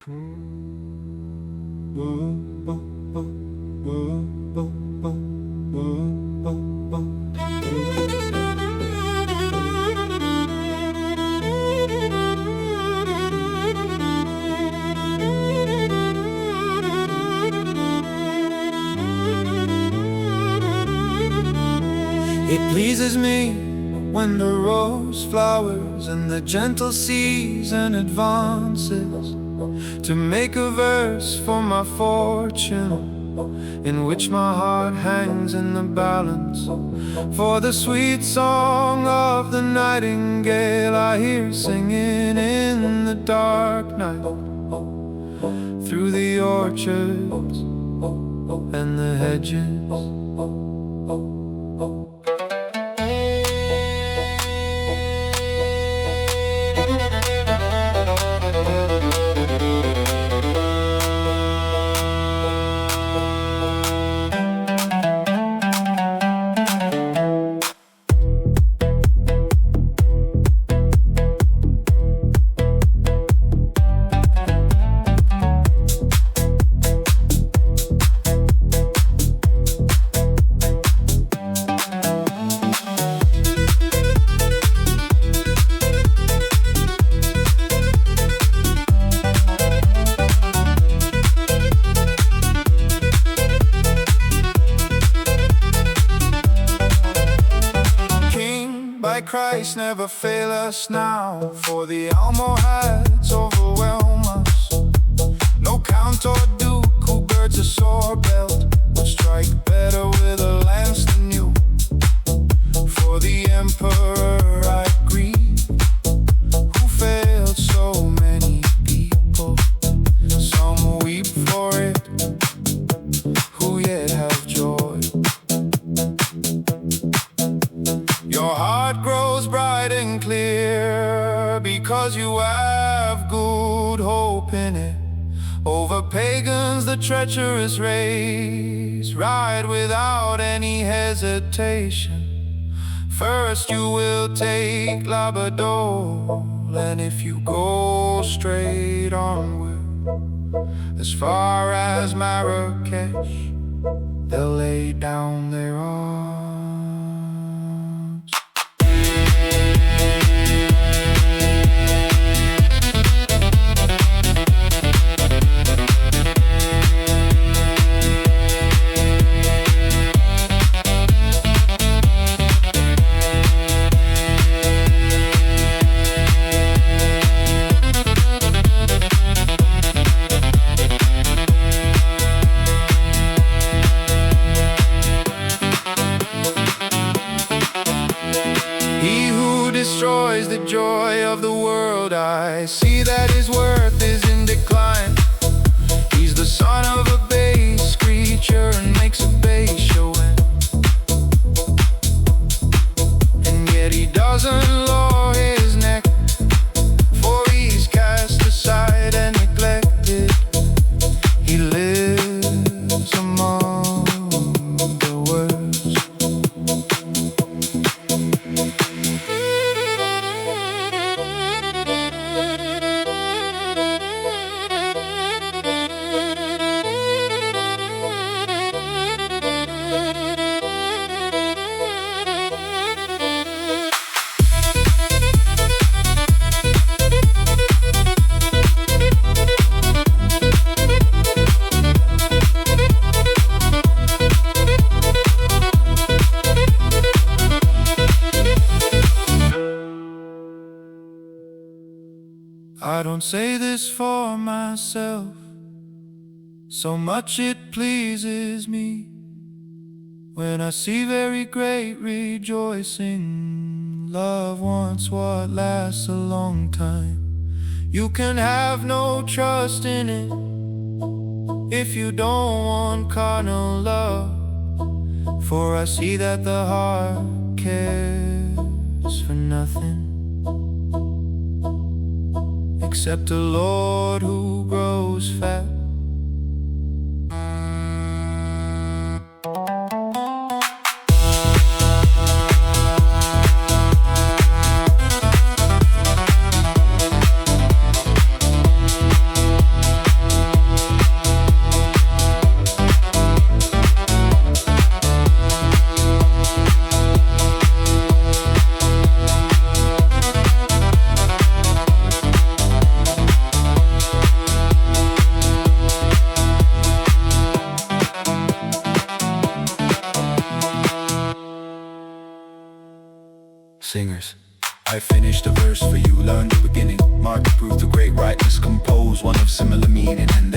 It pleases me when the rose flowers and the gentle season advances to make a verse for my fortune, in which my heart hangs in the balance. For the sweet song of the nightingale I hear singing in the dark night, through the orchards and the hedges. Christ, never fail us now, for the almohads overwhelm us. No count or duke who girds a sword belt would strike better with a lance than you. For the emperor I grieve, who failed so many people. Some weep for it, who yet have joy. Your heart grows bright and clear because you have good hope in it. Over pagans the treacherous race ride without any hesitation. First you will take Labrador, and if you go straight onward as far as Marrakesh, they'll lay down their arms. Destroys the joy of the world. I see that his worth is in decline. He's the son of a bass creature and makes a bass showing, and yet he doesn't lower his neck, for he's cast aside and neglected. He lives among the worst. I don't say this for myself, so much it pleases me when I see very great rejoicing. Love wants what lasts a long time. You can have no trust in it if you don't want carnal love, for I see that the heart cares for nothing except a Lord who grows fat. Singers, I finished a verse for you, learn the beginning, mark, prove the great rightness, compose one of similar meaning, and